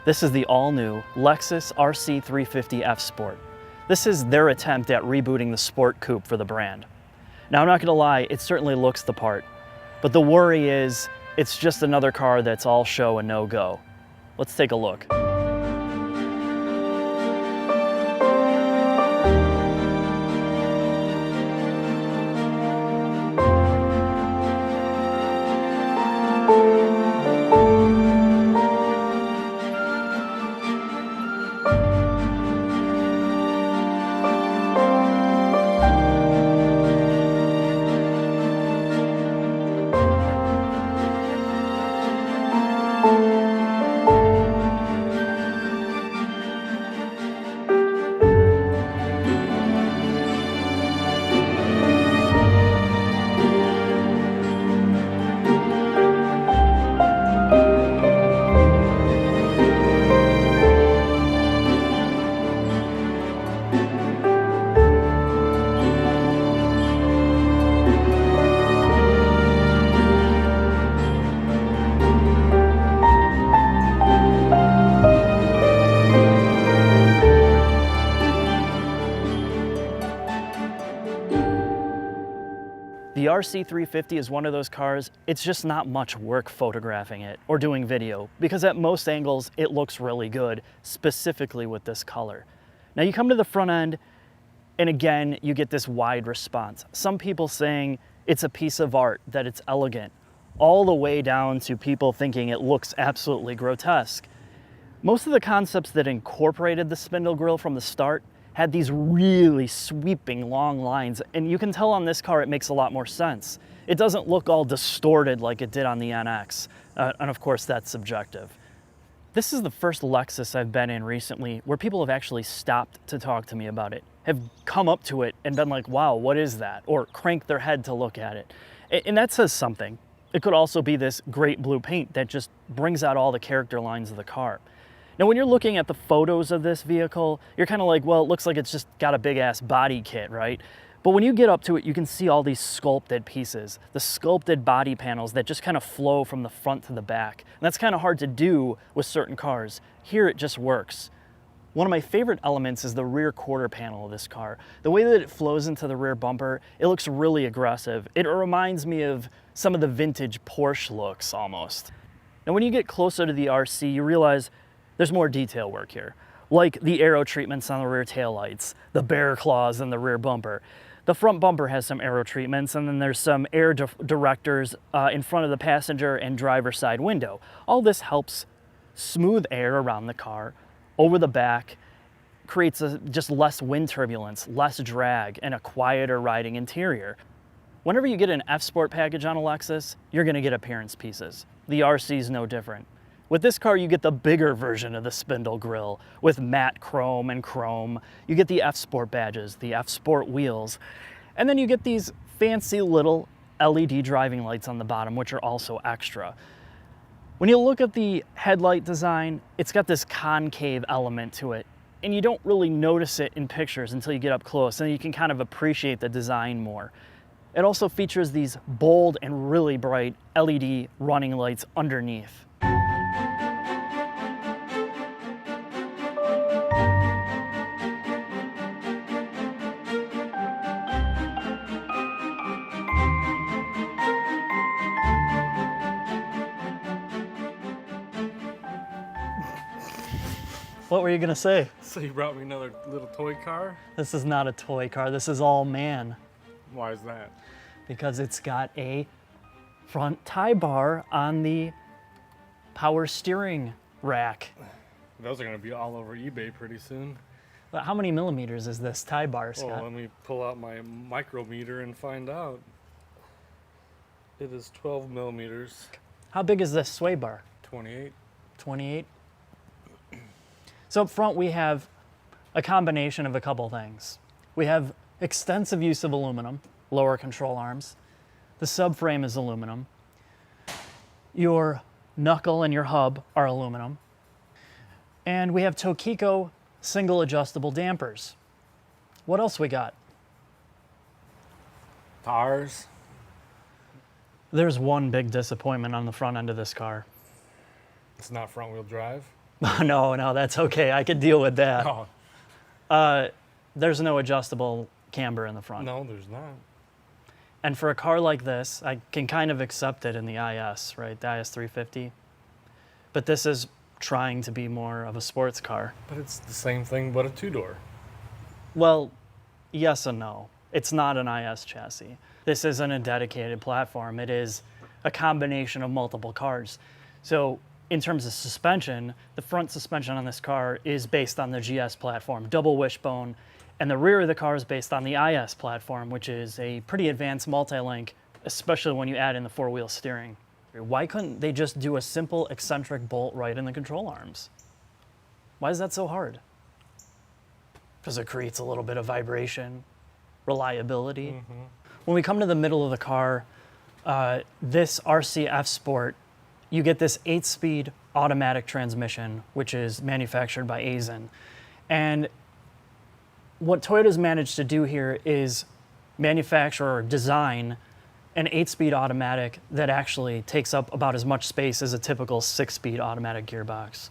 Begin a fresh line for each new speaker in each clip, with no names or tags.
This is the all-new Lexus RC350 F Sport. This is their attempt at rebooting the sport coupe for the brand. Now, I'm not gonna lie, it certainly looks the part, but the worry is it's just another car that's all show and no go. Let's take a look. The RC350 is one of those cars, it's just not much work photographing it or doing video, because at most angles it looks really good, specifically with this color. Now you come to the front end, and again, you get this wide response. Some people saying it's a piece of art, that it's elegant, all the way down to people thinking it looks absolutely grotesque. Most of the concepts that incorporated the spindle grille from the start had these really sweeping long lines, and you can tell on this car it makes a lot more sense. It doesn't look all distorted like it did on the NX, and of course that's subjective. This is the first Lexus I've been in recently where people have actually stopped to talk to me about it, have come up to it and been like, wow, what is that? Or cranked their head to look at it. And that says something. It could also be this great blue paint that just brings out all the character lines of the car. Now, when you're looking at the photos of this vehicle, you're kind of like, well, it looks like it's just got a big ass body kit, right? But when you get up to it, you can see all these sculpted pieces, the sculpted body panels that just kind of flow from the front to the back. And that's kind of hard to do with certain cars. Here, it just works. One of my favorite elements is the rear quarter panel of this car. The way that it flows into the rear bumper, it looks really aggressive. It reminds me of some of the vintage Porsche looks almost. Now, when you get closer to the RC, you realize there's more detail work here, like the aero treatments on the rear taillights, the bear claws in the rear bumper. The front bumper has some aero treatments, and then there's some air directors in front of the passenger and driver side window. All this helps smooth air around the car, over the back, creates just less wind turbulence, less drag, and a quieter riding interior. Whenever you get an F Sport package on a Lexus, you're gonna get appearance pieces. The RC is no different. With this car, you get the bigger version of the spindle grille with matte chrome and chrome. You get the F Sport badges, the F Sport wheels, and then you get these fancy little LED driving lights on the bottom, which are also extra. When you look at the headlight design, it's got this concave element to it, and you don't really notice it in pictures until you get up close, and you can kind of appreciate the design more. It also features these bold and really bright LED running lights underneath. What were you gonna say?
So you brought me another little toy car?
This is not a toy car, this is all man.
Why is that?
Because it's got a front tie bar on the power steering rack.
Those are gonna be all over eBay pretty soon.
But how many millimeters is this tie bar, Scott?
Well, let me pull out my micrometer and find out. It is 12 millimeters.
How big is this sway bar?
28.
28? So up front we have a combination of a couple things. We have extensive use of aluminum, lower control arms. The subframe is aluminum. Your knuckle and your hub are aluminum. And we have Tokiko single adjustable dampers. What else we got?
Tires.
There's one big disappointment on the front end of this car.
It's not front wheel drive.
No, that's okay. I could deal with that.
Oh,
There's no adjustable camber in the front.
no, there's not.
And for a car like this, I can kind of accept it in the IS, right? The IS350. But this is trying to be more of a sports car.
But it's the same thing, but a two-door.
Well, yes and no. It's not an IS chassis. This isn't a dedicated platform. It is a combination of multiple cars. So in terms of suspension, the front suspension on this car is based on the GS platform, double wishbone, and the rear of the car is based on the IS platform, which is a pretty advanced multi-link, especially when you add in the four-wheel steering. Why couldn't they just do a simple eccentric bolt right in the control arms? Why is that so hard? Because it creates a little bit of vibration, reliability.
Mm-hmm.
When we come to the middle of the car, this RC Sport, you get this 8-speed automatic transmission, which is manufactured by Aisin. And what Toyota's managed to do here is manufacture or design an 8-speed automatic that actually takes up about as much space as a typical 6-speed automatic gearbox.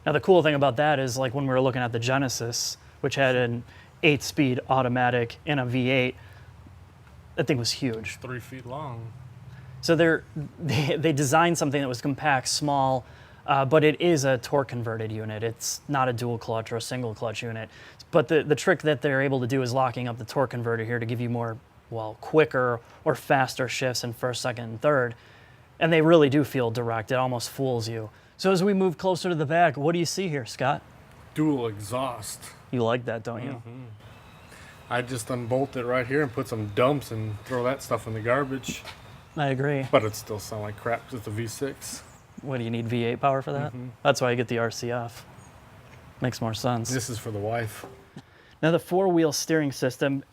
Now the cool thing about that is, like when we were looking at the Genesis, which had an 8-speed automatic in a V8, that thing was huge.
3 feet long.
So they designed something that was compact, small, but it is a torque converted unit. It's not a dual clutch or a single clutch unit. But the trick that they're able to do is locking up the torque converter here to give you more, well, quicker or faster shifts in first, second, and third. And they really do feel direct. It almost fools you. So as we move closer to the back, what do you see here, Scott?
Dual exhaust.
You like that, don't you?
Mm-hmm. I just unbolt it right here and put some dumps and throw that stuff in the garbage.
I agree.
But it still sounds like crap with the V6.
What, do you need V8 power for that? That's why you get the RCF. Makes more sense.
This is for the wife.
Now the four-wheel steering system,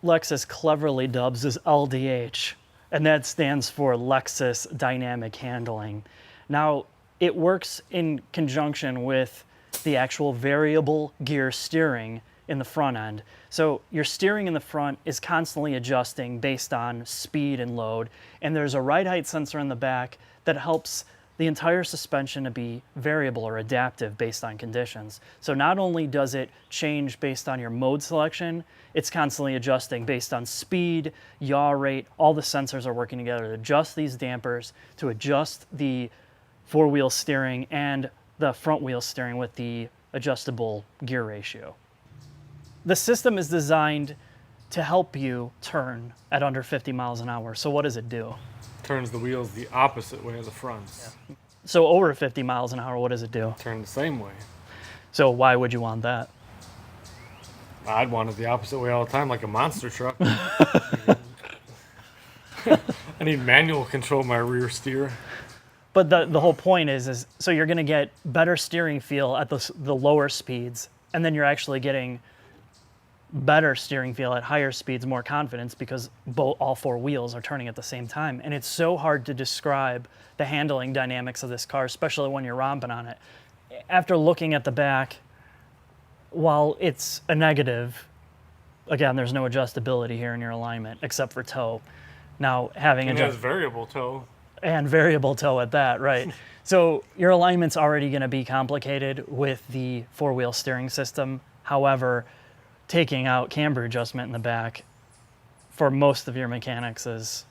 Lexus cleverly dubs as LDH, and that stands for Lexus Dynamic Handling. Now, it works in conjunction with the actual variable gear steering in the front end. So your steering in the front is constantly adjusting based on speed and load, and there's a ride height sensor in the back that helps the entire suspension to be variable or adaptive based on conditions. So not only does it change based on your mode selection, it's constantly adjusting based on speed, yaw rate. All the sensors are working together to adjust these dampers, to adjust the four-wheel steering and the front-wheel steering with the adjustable gear ratio. The system is designed to help you turn at under 50 miles an hour. So what does it do?
Turns the wheels the opposite way of the fronts.
Yeah. So over 50 miles an hour, what does it do?
Turn the same way.
So why would you want that?
I'd want it the opposite way all the time, like a monster truck. I need manual control of my rear steer.
But the whole point is so you're going to get better steering feel at the lower speeds, and then you're actually getting better steering feel at higher speeds, more confidence, because all four wheels are turning at the same time. And it's so hard to describe the handling dynamics of this car, especially when you're romping on it. After looking at the back, while it's a negative, again, there's no adjustability here in your alignment except for toe. Now, having
it has variable toe.
And variable toe at that, right? So your alignment's already going to be complicated with the four-wheel steering system. However, taking out camber adjustment in the back for most of your mechanics is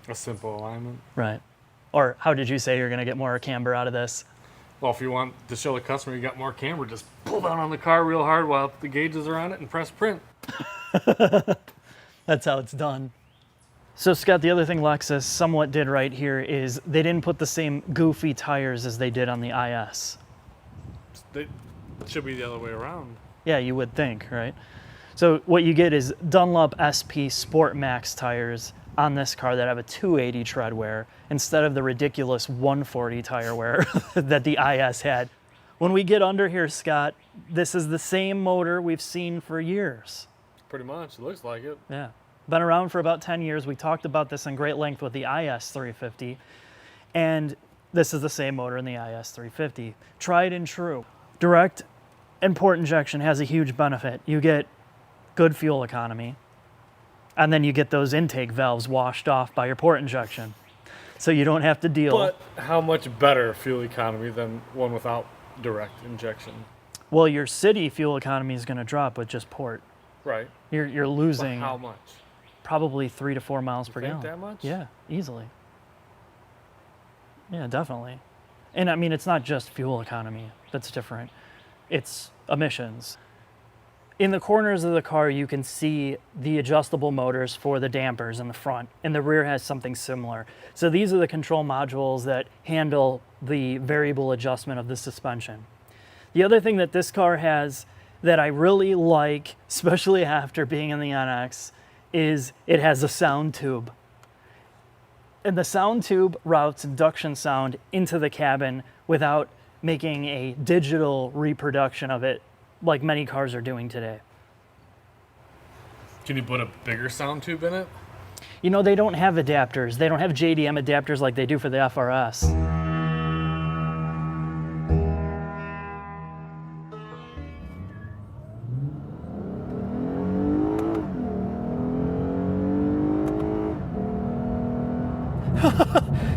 a simple alignment.
Right. Or how did you say you're going to get more camber out of this?
Well, if you want to show the customer you got more camber, just pull down on the car real hard while the gauges are on it and press print.
That's how it's done. So Scott, the other thing Lexus somewhat did right here is they didn't put the same goofy tires as they did on the IS.
It should be the other way around.
Yeah, you would think, right? So what you get is Dunlop SP Sport Max tires on this car that have a 280 tread wear instead of the ridiculous 140 tire wear that the IS had. When we get under here, Scott, this is the same motor we've seen for years.
Pretty much, it looks like it.
Yeah, been around for about 10 years. We talked about this in great length with the IS350, and this is the same motor in the IS350. Tried and true. Direct and port injection has a huge benefit. You get good fuel economy, and then you get those intake valves washed off by your port injection. So you don't have to deal.
But how much better fuel economy than one without direct injection.
Well, your city fuel economy is going to drop with just port.
Right.
You're
But
losing
how much?
probably 3 to 4 miles per
Think
gallon.
that much?
Yeah, easily. Yeah, definitely. And I mean, it's not just fuel economy that's different. It's emissions. In the corners of the car, you can see the adjustable motors for the dampers in the front, and the rear has something similar. So these are the control modules that handle the variable adjustment of the suspension. The other thing that this car has that I really like, especially after being in the NX, is it has a sound tube. And the sound tube routes induction sound into the cabin without making a digital reproduction of it like many cars are doing today.
Can you put a bigger sound tube in it?
You know, they don't have adapters. They don't have JDM adapters like they do for the FRS.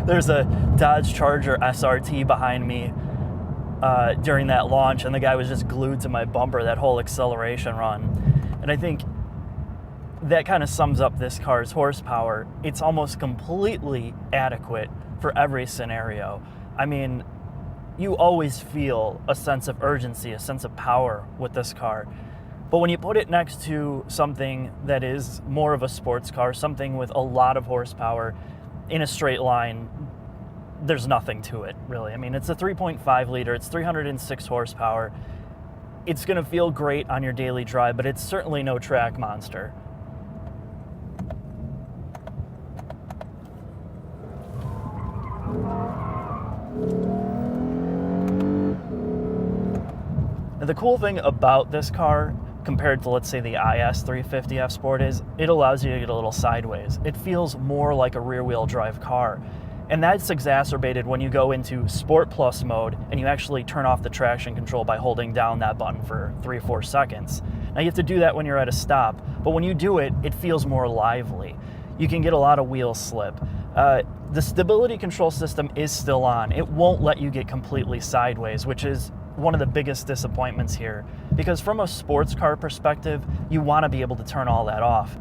There's a Dodge Charger SRT behind me during that launch, and the guy was just glued to my bumper that whole acceleration run. And I think that kind of sums up this car's horsepower. It's almost completely adequate for every scenario. I mean, you always feel a sense of urgency, a sense of power with this car. But when you put it next to something that is more of a sports car, something with a lot of horsepower in a straight line, there's nothing to it, really. I mean, it's a 3.5 liter, it's 306 horsepower. It's gonna feel great on your daily drive, but it's certainly no track monster. Now, the cool thing about this car, compared to, let's say, the IS350 F Sport, is it allows you to get a little sideways. It feels more like a rear-wheel drive car. And that's exacerbated when you go into Sport Plus mode and you actually turn off the traction control by holding down that button for 3 or 4 seconds. Now, you have to do that when you're at a stop, but when you do it, it feels more lively. You can get a lot of wheel slip. The stability control system is still on. It won't let you get completely sideways, which is one of the biggest disappointments here, because from a sports car perspective, you want to be able to turn all that off.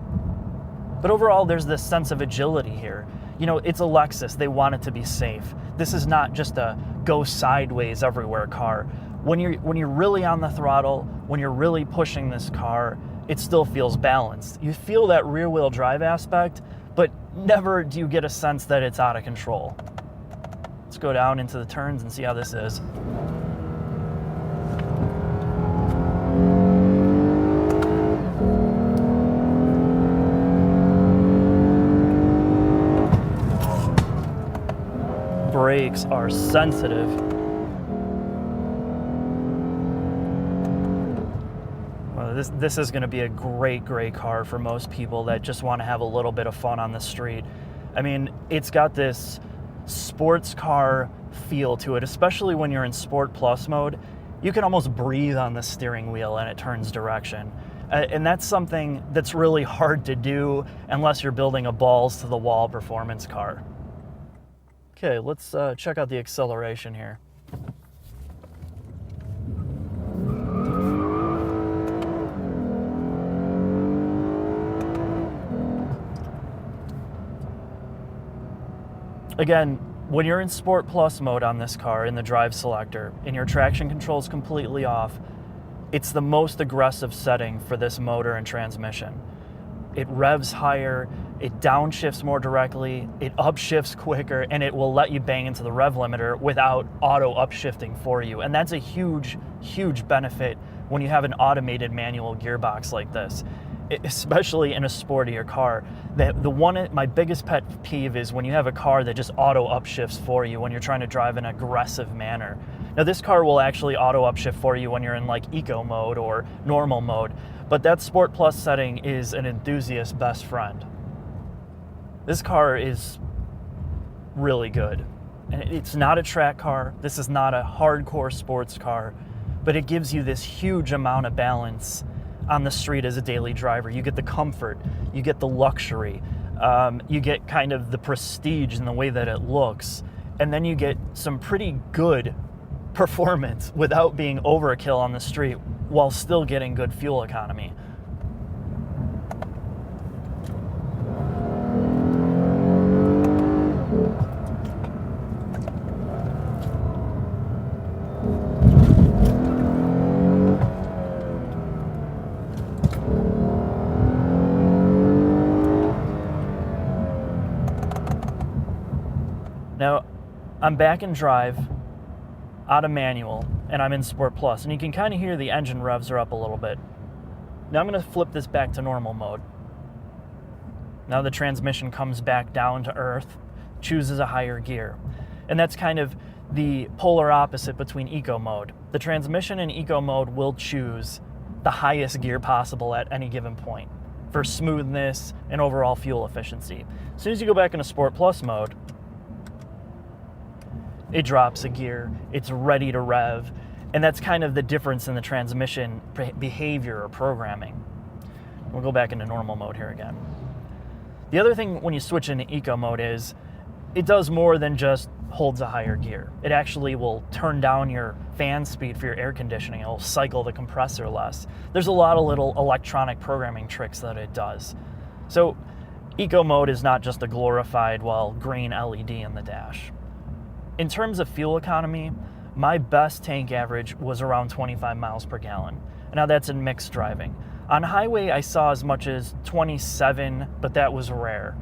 But overall, there's this sense of agility here. You know, it's a Lexus. They want it to be safe. This is not just a go sideways everywhere car. When you're really on the throttle, when you're really pushing this car, it still feels balanced. You feel that rear-wheel drive aspect, but never do you get a sense that it's out of control. Let's go down into the turns and see how this is. Brakes are sensitive. Well, this is going to be a great car for most people that just want to have a little bit of fun on the street. I mean, it's got this sports car feel to it, especially when you're in Sport Plus mode. You can almost breathe on the steering wheel and it turns direction. And that's something that's really hard to do unless you're building a balls-to-the-wall performance car. Okay, let's check out the acceleration here. Again, when you're in Sport Plus mode on this car in the drive selector and your traction control is completely off, it's the most aggressive setting for this motor and transmission. It revs higher, it downshifts more directly, it upshifts quicker, and it will let you bang into the rev limiter without auto upshifting for you. And that's a huge benefit when you have an automated manual gearbox like this, especially in a sportier car. My biggest pet peeve is when you have a car that just auto upshifts for you when you're trying to drive in an aggressive manner. Now, this car will actually auto upshift for you when you're in like eco mode or normal mode, but that Sport Plus setting is an enthusiast's best friend. This car is really good. And it's not a track car. This is not a hardcore sports car, but it gives you this huge amount of balance on the street as a daily driver. You get the comfort, you get the luxury, you get kind of the prestige in the way that it looks, and then you get some pretty good performance without being overkill on the street while still getting good fuel economy. Now, I'm back in drive, out of manual, and I'm in Sport Plus, and you can kind of hear the engine revs are up a little bit. Now I'm going to flip this back to normal mode. Now the transmission comes back down to earth, chooses a higher gear. And that's kind of the polar opposite between eco mode. The transmission in eco mode will choose the highest gear possible at any given point for smoothness and overall fuel efficiency. As soon as you go back into Sport Plus mode, it drops a gear, it's ready to rev, and that's kind of the difference in the transmission behavior or programming. We'll go back into normal mode here again. The other thing when you switch into eco mode is it does more than just holds a higher gear. It actually will turn down your fan speed for your air conditioning. It'll cycle the compressor less. There's a lot of little electronic programming tricks that it does. So eco mode is not just a glorified, green LED in the dash. In terms of fuel economy, my best tank average was around 25 miles per gallon. Now that's in mixed driving. On highway, I saw as much as 27, but that was rare.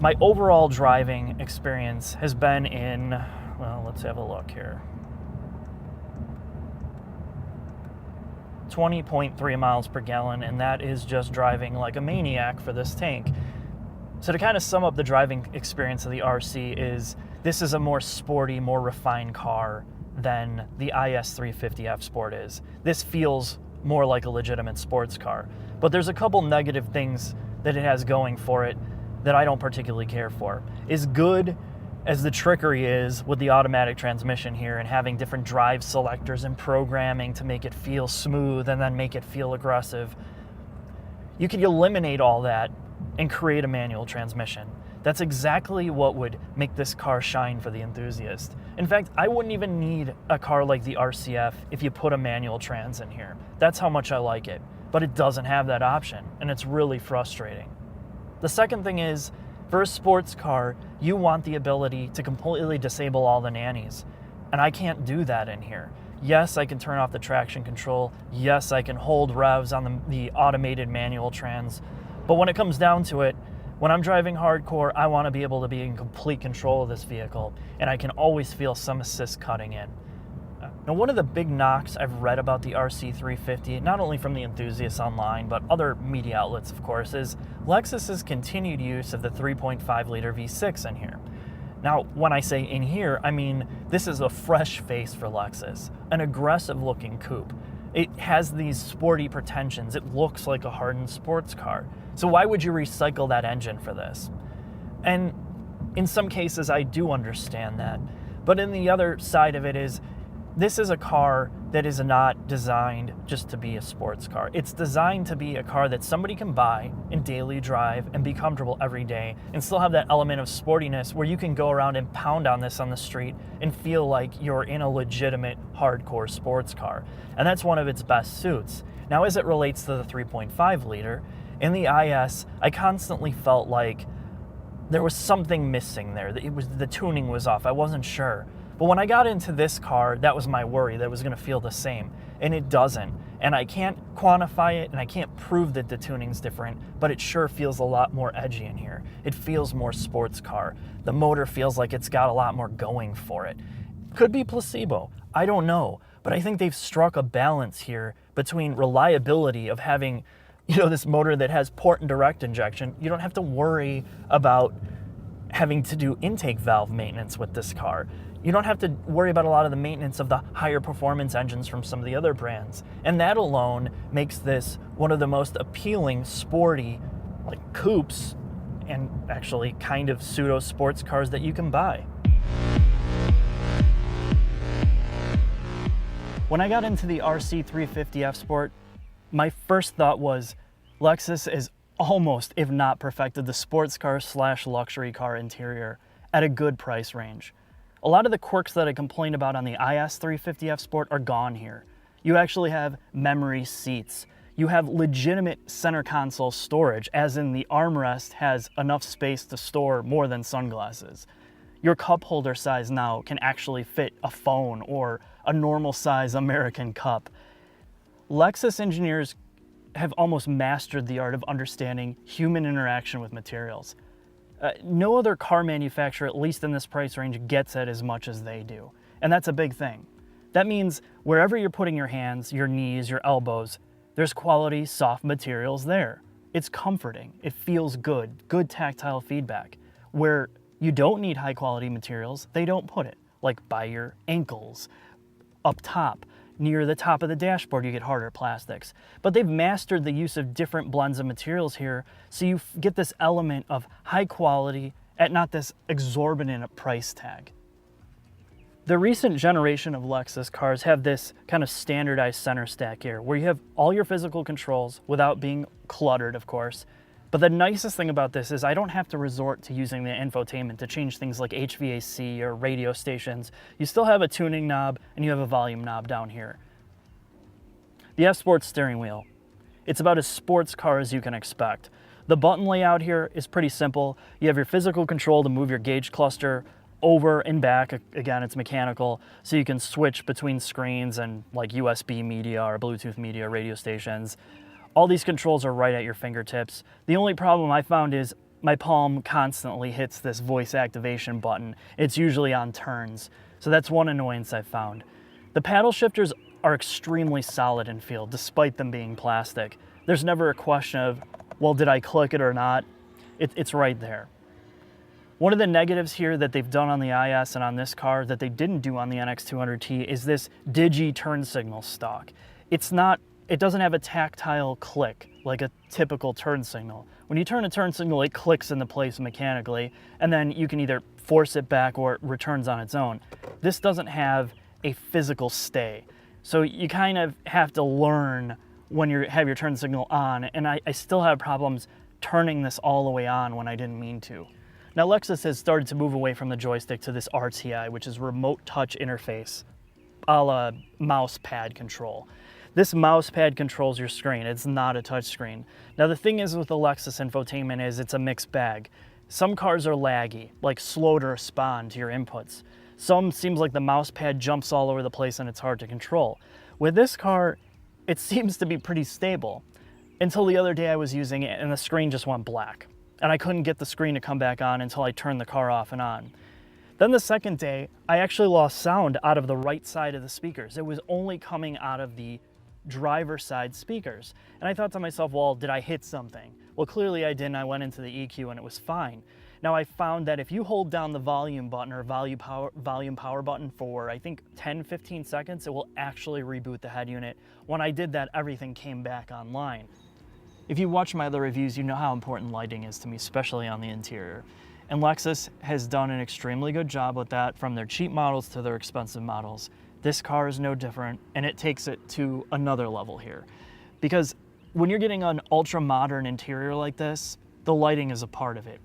My overall driving experience has been in, let's have a look here. 20.3 miles per gallon, and that is just driving like a maniac for this tank. So to kind of sum up the driving experience of the RC is, this is a more sporty, more refined car than the RC350 F Sport is. This feels more like a legitimate sports car. But there's a couple negative things that it has going for it that I don't particularly care for. As good as the trickery is with the automatic transmission here and having different drive selectors and programming to make it feel smooth and then make it feel aggressive, you could eliminate all that and create a manual transmission. That's exactly what would make this car shine for the enthusiast. In fact, I wouldn't even need a car like the RCF if you put a manual trans in here. That's how much I like it. But it doesn't have that option, and it's really frustrating. The second thing is, for a sports car, you want the ability to completely disable all the nannies. And I can't do that in here. Yes, I can turn off the traction control. Yes, I can hold revs on the automated manual trans. But when it comes down to it, when I'm driving hardcore, I want to be able to be in complete control of this vehicle, and I can always feel some assist cutting in. Now, one of the big knocks I've read about the RC350, not only from the enthusiasts online, but other media outlets, of course, is Lexus's continued use of the 3.5-liter V6 in here. Now, when I say in here, I mean this is a fresh face for Lexus, an aggressive-looking coupe. It has these sporty pretensions. It looks like a hardened sports car. So why would you recycle that engine for this? And in some cases, I do understand that. But in the other side of it is, this is a car that is not designed just to be a sports car. It's designed to be a car that somebody can buy and daily drive and be comfortable every day and still have that element of sportiness where you can go around and pound on this on the street and feel like you're in a legitimate hardcore sports car. And that's one of its best suits. Now, as it relates to the 3.5 liter, in the IS, I constantly felt like there was something missing there. The tuning was off. I wasn't sure. But when I got into this car, that was my worry, that it was going to feel the same. And it doesn't. And I can't quantify it, and I can't prove that the tuning's different, but it sure feels a lot more edgy in here. It feels more sports car. The motor feels like it's got a lot more going for it. Could be placebo. I don't know. But I think they've struck a balance here between reliability of having, this motor that has port and direct injection. You don't have to worry about having to do intake valve maintenance with this car. You don't have to worry about a lot of the maintenance of the higher performance engines from some of the other brands. And that alone makes this one of the most appealing, sporty, coupes and actually kind of pseudo sports cars that you can buy. When I got into the RC350 F Sport, my first thought was Lexus is almost, if not perfected, the sports car / luxury car interior at a good price range. A lot of the quirks that I complained about on the IS350F Sport are gone here. You actually have memory seats. You have legitimate center console storage, as in the armrest has enough space to store more than sunglasses. Your cup holder size now can actually fit a phone or a normal size American cup. Lexus engineers have almost mastered the art of understanding human interaction with materials. No other car manufacturer, at least in this price range, gets it as much as they do. And that's a big thing. That means wherever you're putting your hands, your knees, your elbows, there's quality, soft materials there. It's comforting. It feels good. Good tactile feedback. Where you don't need high quality materials, they don't put it. Like by your ankles, up top, near the top of the dashboard, you get harder plastics. But they've mastered the use of different blends of materials here, so you get this element of high quality at not this exorbitant price tag. The recent generation of Lexus cars have this kind of standardized center stack here, where you have all your physical controls without being cluttered, of course. But the nicest thing about this is I don't have to resort to using the infotainment to change things like HVAC or radio stations. You still have a tuning knob and you have a volume knob down here. The F-Sport steering wheel. It's about as sports car as you can expect. The button layout here is pretty simple. You have your physical control to move your gauge cluster over and back. Again, it's mechanical, so you can switch between screens and like USB media or Bluetooth media radio stations. All these controls are right at your fingertips. The only problem I found is my palm constantly hits this voice activation button. It's usually on turns, so that's one annoyance I've found. The paddle shifters are extremely solid in feel, despite them being plastic. There's never a question of, well, did I click it or not? It's right there. One of the negatives here that they've done on the IS and on this car that they didn't do on the NX200T is this digi turn signal stalk. It doesn't have a tactile click like a typical turn signal. When you turn a turn signal, it clicks into place mechanically, and then you can either force it back or it returns on its own. This doesn't have a physical stay. So you kind of have to learn when you have your turn signal on, and I still have problems turning this all the way on when I didn't mean to. Now Lexus has started to move away from the joystick to this RTI, which is remote touch interface, a la mouse pad control. This mouse pad controls your screen. It's not a touch screen. Now the thing is with the Lexus infotainment is it's a mixed bag. Some cars are laggy, like slow to respond to your inputs. Some seems like the mouse pad jumps all over the place and it's hard to control. With this car, it seems to be pretty stable. Until the other day I was using it and the screen just went black. And I couldn't get the screen to come back on until I turned the car off and on. Then the second day, I actually lost sound out of the right side of the speakers. It was only coming out of the driver's side speakers. And I thought to myself, well, did I hit something? Well, clearly I didn't. I went into the EQ and it was fine. Now I found that if you hold down the volume button or volume power button for, I think 10-15 seconds, it will actually reboot the head unit. When I did that, everything came back online. If you watch my other reviews, you know how important lighting is to me, especially on the interior. And Lexus has done an extremely good job with that, from their cheap models to their expensive models. This car is no different, and it takes it to another level here. Because when you're getting an ultra-modern interior like this, the lighting is a part of it.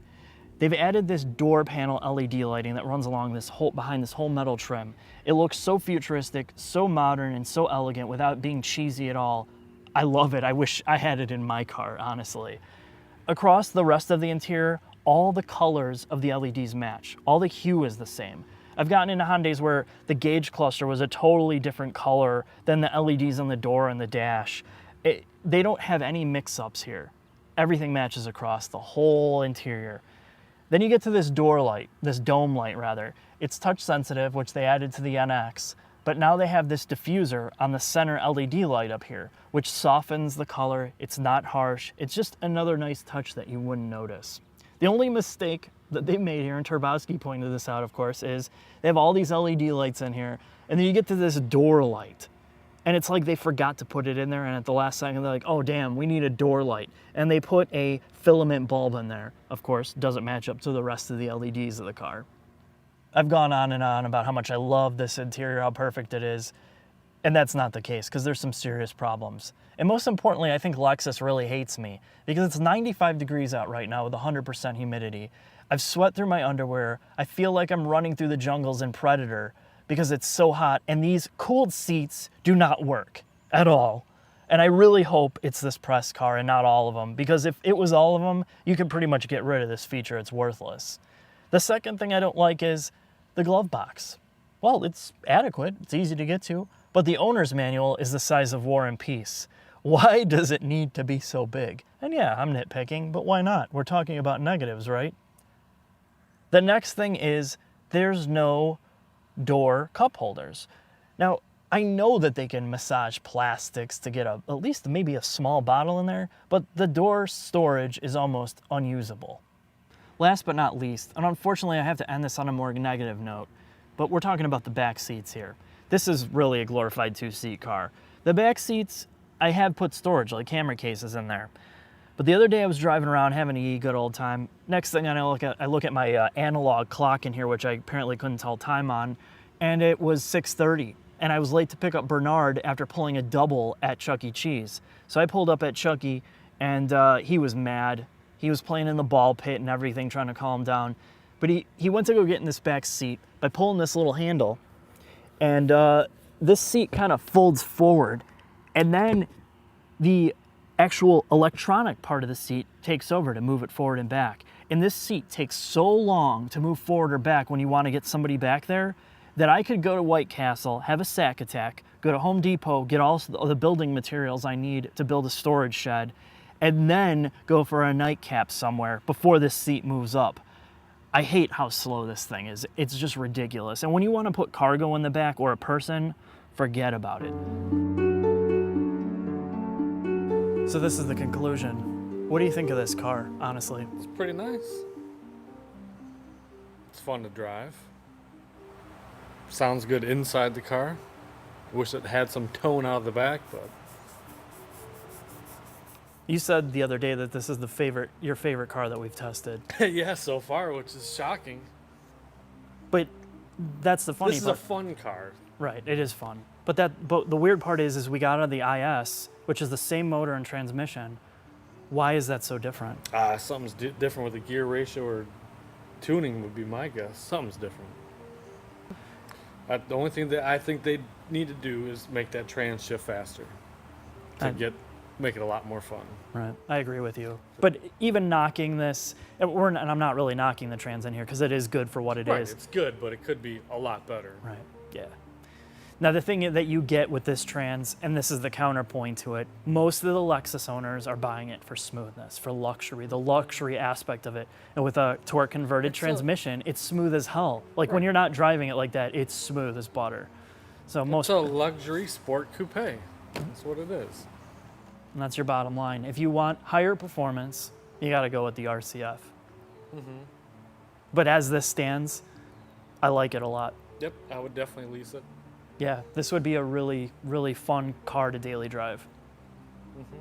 They've added this door panel LED lighting that runs along this behind this whole metal trim. It looks so futuristic, so modern, and so elegant without being cheesy at all. I love it. I wish I had it in my car, honestly. Across the rest of the interior, all the colors of the LEDs match. All the hue is the same. I've gotten into Hyundais where the gauge cluster was a totally different color than the LEDs on the door and the dash. They don't have any mix-ups here. Everything matches across the whole interior. Then you get to this door light, this dome light rather. It's touch sensitive, which they added to the NX, but now they have this diffuser on the center LED light up here, which softens the color. It's not harsh. It's just another nice touch that you wouldn't notice. The only mistake that they made here, and Turbowski pointed this out, of course, is they have all these LED lights in here, and then you get to this door light, and it's like they forgot to put it in there, and at the last second they're like, oh damn, we need a door light. And they put a filament bulb in there. Of course, doesn't match up to the rest of the LEDs of the car. I've gone on and on about how much I love this interior, how perfect it is. And that's not the case because there's some serious problems. And most importantly, I think Lexus really hates me because it's 95 degrees out right now with 100% humidity. I've sweat through my underwear. I feel like I'm running through the jungles in Predator because it's so hot, and these cooled seats do not work at all. And I really hope it's this press car and not all of them, because if it was all of them, you could pretty much get rid of this feature. It's worthless. The second thing I don't like is the glove box. Well, it's adequate, it's easy to get to, but the owner's manual is the size of War and Peace. Why does it need to be so big? And yeah, I'm nitpicking, but why not? We're talking about negatives, right? The next thing is there's no door cup holders. Now, I know that they can massage plastics to get at least maybe a small bottle in there, but the door storage is almost unusable. Last but not least, and unfortunately I have to end this on a more negative note, but we're talking about the back seats here. This is really a glorified two-seat car. The back seats, I have put storage, like camera cases in there. But the other day I was driving around having a good old time. Next thing I look at my analog clock in here, which I apparently couldn't tell time on, and it was 6:30. And I was late to pick up Bernard after pulling a double at Chuck E. Cheese. So I pulled up at Chuck E. and he was mad. He was playing in the ball pit and everything, trying to calm down. But he went to go get in this back seat by pulling this little handle. And this seat kind of folds forward. And then the actual electronic part of the seat takes over to move it forward and back. And this seat takes so long to move forward or back when you want to get somebody back there that I could go to White Castle, have a sack attack, go to Home Depot, get all the building materials I need to build a storage shed, and then go for a nightcap somewhere before this seat moves up. I hate how slow this thing is. It's just ridiculous. And when you want to put cargo in the back or a person, forget about it. So this is the conclusion. What do you think of this car, honestly?
It's pretty nice. It's fun to drive. Sounds good inside the car. Wish it had some tone out of the back, but
You said the other day that this is your favorite car that we've tested.
yeah, so far, which is shocking.
But that's the funny
This is
part.
a fun car.
Right, it is fun. But the weird part is we got out of the IS, which is the same motor and transmission. Why is that so different?
Something's different with the gear ratio or tuning would be my guess. Something's different. The only thing that I think they need to do is make that trans shift faster to make it a lot more fun.
Right, I agree with you. But even knocking this, and I'm not really knocking the trans in here because it is good for what it is.
It's good, but it could be a lot better.
Right, yeah. Now the thing that you get with this trans, and this is the counterpoint to it, most of the Lexus owners are buying it for smoothness, for luxury, the luxury aspect of it. And with a torque converted transmission, it's smooth as hell. Like when you're not driving it like that, it's smooth as butter. So
It's a luxury sport coupe. That's what it is.
And that's your bottom line. If you want higher performance, you got to go with the RCF.
Mm-hmm.
But as this stands, I like it a lot.
Yep, I would definitely lease it.
Yeah, this would be a really, really fun car to daily drive.
Mm-hmm.